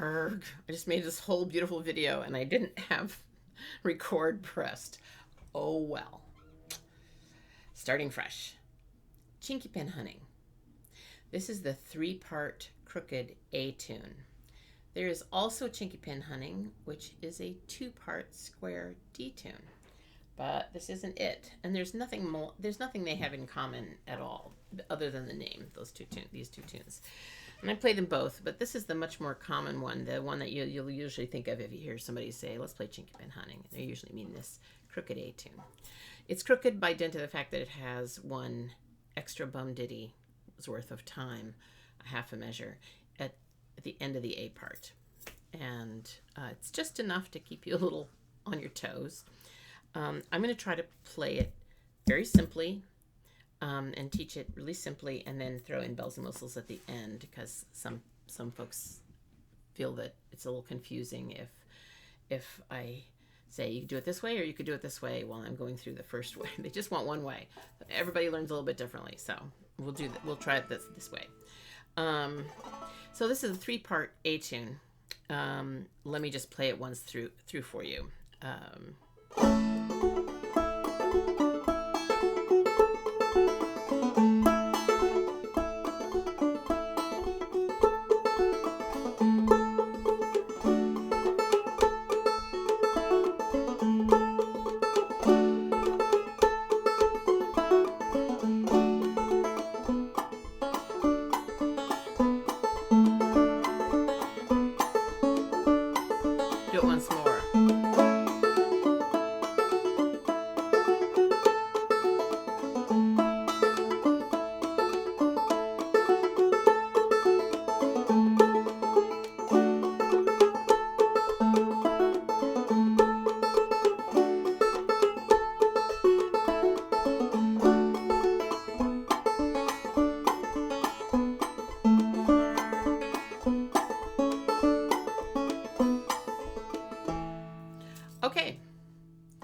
Arrgh. I just made this whole beautiful video and I didn't have record pressed. Oh well. Starting fresh. Chinquapin Hunting. This is the 3-part crooked A tune. There is also Chinquapin Hunting, which is a 2-part square D tune. But this isn't it. And there's nothing they have in common at all, other than the name, these two tunes. And I play them both, but this is the much more common one, the one that you'll usually think of if you hear somebody say, let's play Chinquapin Hunting. They usually mean this crooked A tune. It's crooked by dint of the fact that it has one extra bum ditty's worth of time, a half a measure, at the end of the A part. And it's just enough to keep you a little on your toes. I'm going to try to play it very simply and teach it really simply, and then throw in bells and whistles at the end, because some folks feel that it's a little confusing if I say you could do it this way or you could do it this way while I'm going through the first way. They just want one way. Everybody learns a little bit differently, so we'll do that. We'll try it this way. So this is a 3-part A tune. Let me just play it once through for you. Do it once more. Okay,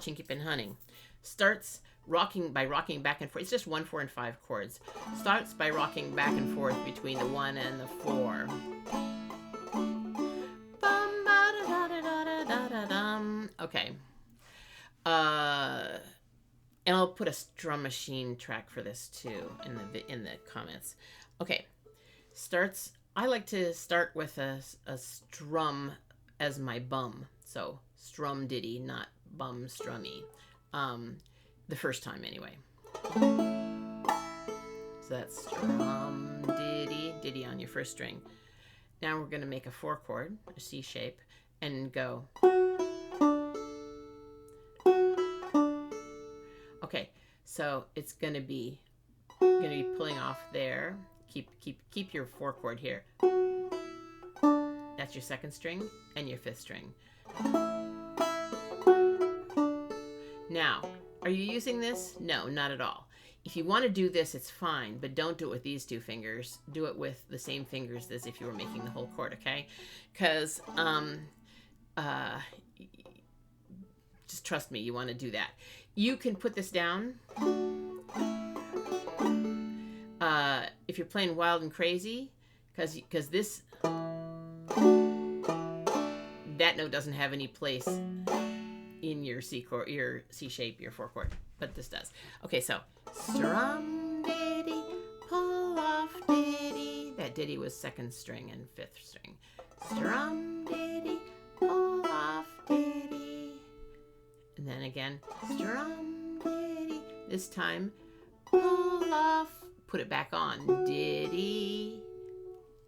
Chinquapin Hunting starts by rocking back and forth. It's just 1, 4, and 5 chords. Starts by rocking back and forth between the 1 and the 4. Okay. And I'll put a drum machine track for this too in the comments. Okay. I like to start with a strum as my bum. So strum ditty, not bum strummy. The first time anyway. So that's strum ditty on your first string. Now we're going to make a 4 chord, a C shape, and go. Okay, so it's going to be pulling off there. Keep your 4 chord here. That's your 2nd string and your 5th string. Now, are you using this? No, not at all. If you want to do this, it's fine, but don't do it with these 2 fingers. Do it with the same fingers as if you were making the whole chord, okay? Because just trust me, you want to do that. You can put this down. If you're playing wild and crazy, because this that note doesn't have any place in your C chord, your C shape, your 4 chord, but this does. Okay, so strum ditty, pull off ditty. That ditty was 2nd string and 5th string. Strum ditty, pull off ditty, and then again strum ditty. This time pull off, put it back on ditty,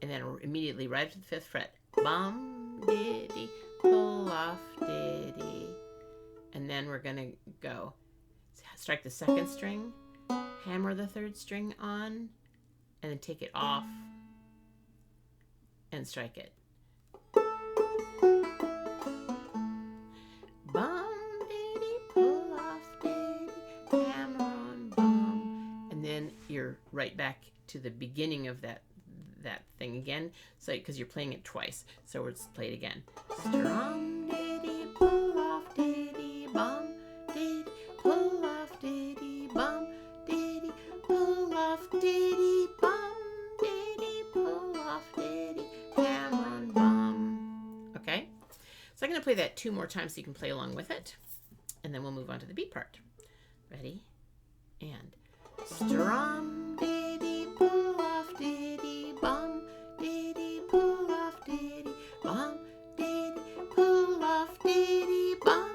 and then immediately right up to the 5th fret. Bum ditty, pull off ditty. And then we're going to go strike the 2nd string, hammer the 3rd string on, and then take it off and strike it. Bum ditty, pull off ditty, hammer on bum. And then you're right back to the beginning of that thing again, so because you're playing it twice. So let's play it again. Strum ditty, pull off ditty, bum ditty, pull off ditty, bum ditty, pull off ditty, bum ditty, pull off ditty, hammer on bum. going to play that 2 more times so you can play along with it. And then we'll move on to the beat part. Ready? And strum, diddy, pull off, diddy, bum, diddy, pull off, diddy, bum, diddy, pull off, diddy, bum,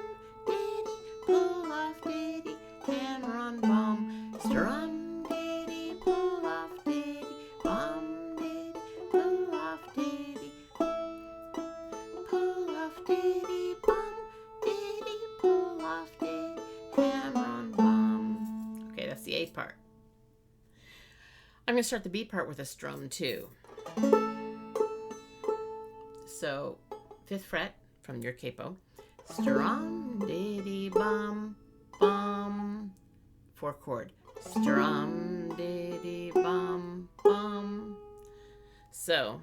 diddy, pull off, diddy, hammer on bum, strum, diddy, pull off, diddy, bum, diddy, pull off, diddy, pull off, diddy, bum, diddy, pull off, diddy, hammer on bum. Okay, that's the A part. I'm going to start the B part with a strum too. So 5th fret from your capo, strum, diddy, bum, bum, 4th chord, strum, diddy, bum, bum. So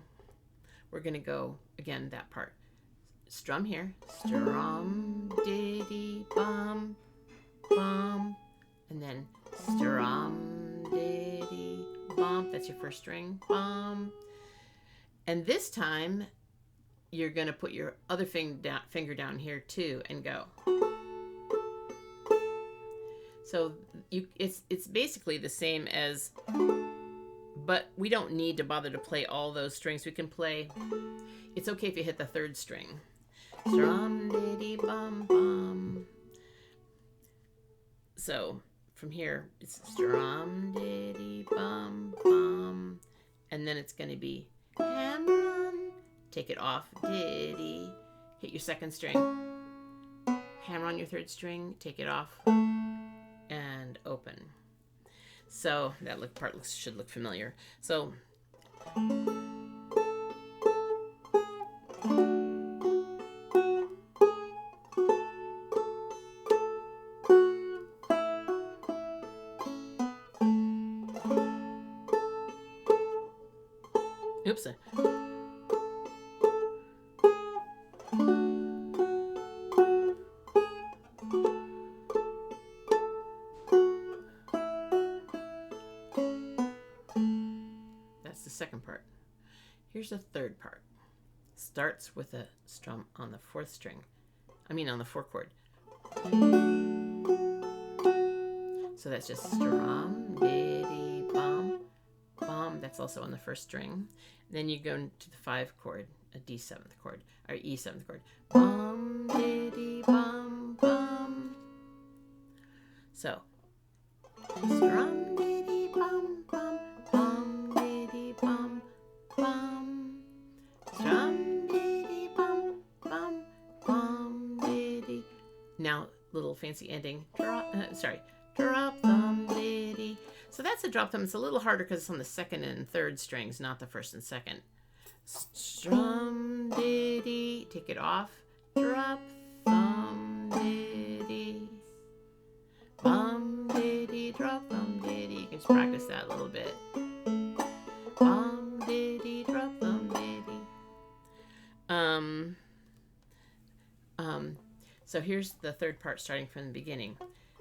we're going to go again that part. Strum here, strum, diddy, bum, bum, and then strum, diddy, bum. That's your first string, bum. And this time you're going to put your other finger down here too and go. So it's basically the same as, but we don't need to bother to play all those strings. We can play, it's okay if you hit the 3rd string. Strum, diddy, bum, bum. So from here, it's strum, diddy, bum, bum. And then it's going to be hammer on, take it off, diddy, hit your 2nd string, hammer on your 3rd string, take it off, and open. So that part should look familiar. So oops. That's the 2nd part. Here's the 3rd part. Starts with a strum on the 4th string. On the 4th chord. So that's just strum, diddy, bum, bum. That's also on the 1st string. Then you go to the 5th chord, a D7th chord, or E7th chord. Bum, diddy, bum, bum. So strum, diddy, bum, bum, bum, diddy, bum, bum. Strum, diddy, bum, bum, bum, diddy. Now, little fancy ending. Drop thumb, diddy. So that's a drop thumb. It's a little harder because it's on the 2nd and 3rd strings, not the 1st and 2nd. Strum, diddy, take it off. Drop thumb, diddy. Bum, diddy, drop thumb, diddy. You can just practice that a little bit. Bum, diddy, drop thumb, diddy. So here's the 3rd part starting from the beginning.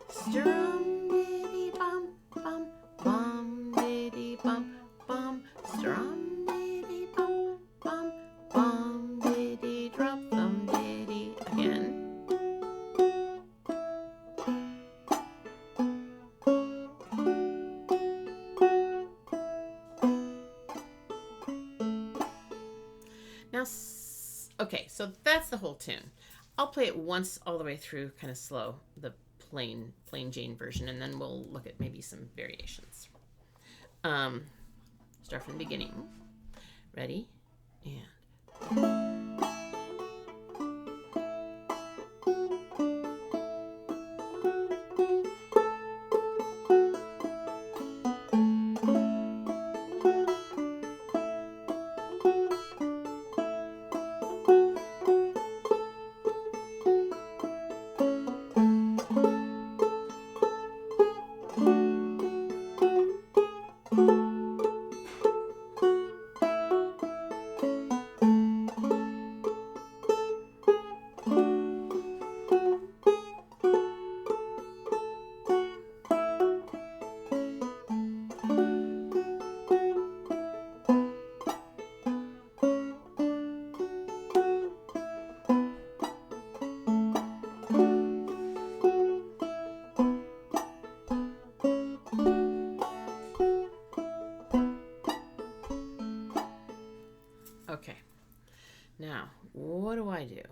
Strum, diddy, bum, bum, bum, diddy, bum, bum. Strum, diddy, bum, bum, bum, diddy, drop thumb, diddy. Again. Now, okay, so that's the whole tune. I'll play it once all the way through, kind of slow, the plain Jane version, and then we'll look at maybe some variations. Start from the beginning. Ready? And Now, what do I do?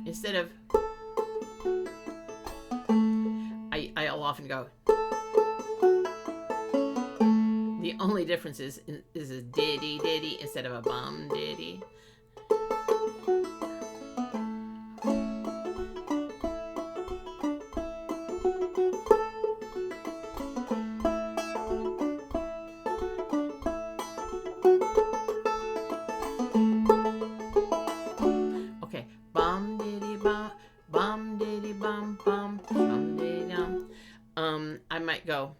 Instead of, I'll often go. The only difference is a diddy diddy instead of a bum diddy. Okay, bum diddy bum, bum diddy bum bum, bum diddy dum. I might go.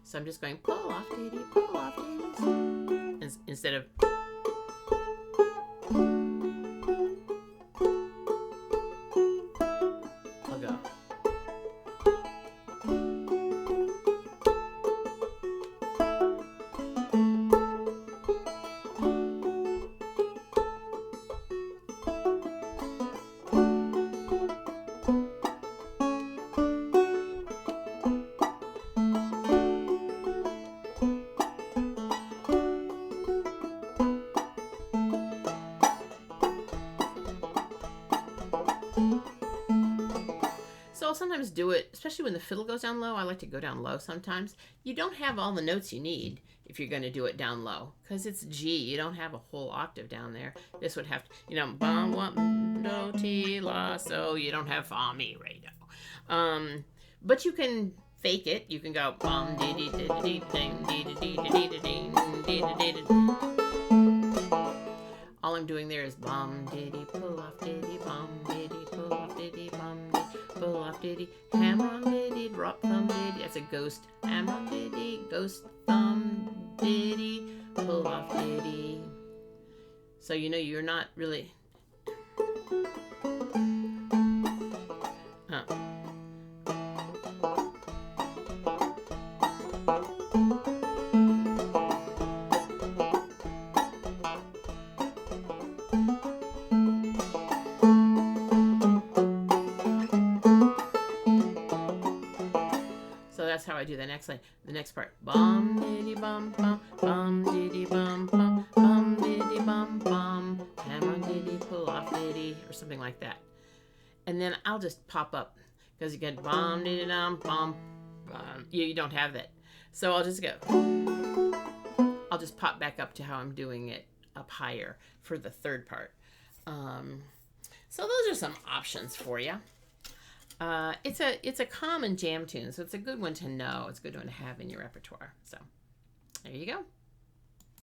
So I'm just going pull off ditties instead of. I'll go. So I'll sometimes do it, especially when the fiddle goes down low. I like to go down low sometimes. You don't have all the notes you need if you're going to do it down low, because it's G. You don't have a whole octave down there. This would have to, bum, wum, do, ti, la, so. You don't have fa, mi, re, do. But you can fake it. You can go bum, dee, dee, dee, dee, ding, dee, dee, dee, dee, dee, ding, dee, dee, dee, dee. All I'm doing there is bum, diddy, pull off, diddy, bum, diddy, pull off, diddy, bum, diddy, pull off, diddy, hammer on, diddy, drop, thumb, diddy. That's a ghost. Hammer on, diddy, ghost, thumb, diddy, pull off, diddy. So you're not really. So that's how I do the next line. The next part. Bum diddy bum bum bum diddy bum bum bum diddy bum bum hammer diddy pull off diddy or something like that. And then I'll just pop up because you get bum diddy dum bum bum. You don't have that. So I'll just go. I'll just pop back up to how I'm doing it up higher for the third part. So those are some options for you. It's a common jam tune, so it's a good one to know. It's a good one to have in your repertoire. So there you go.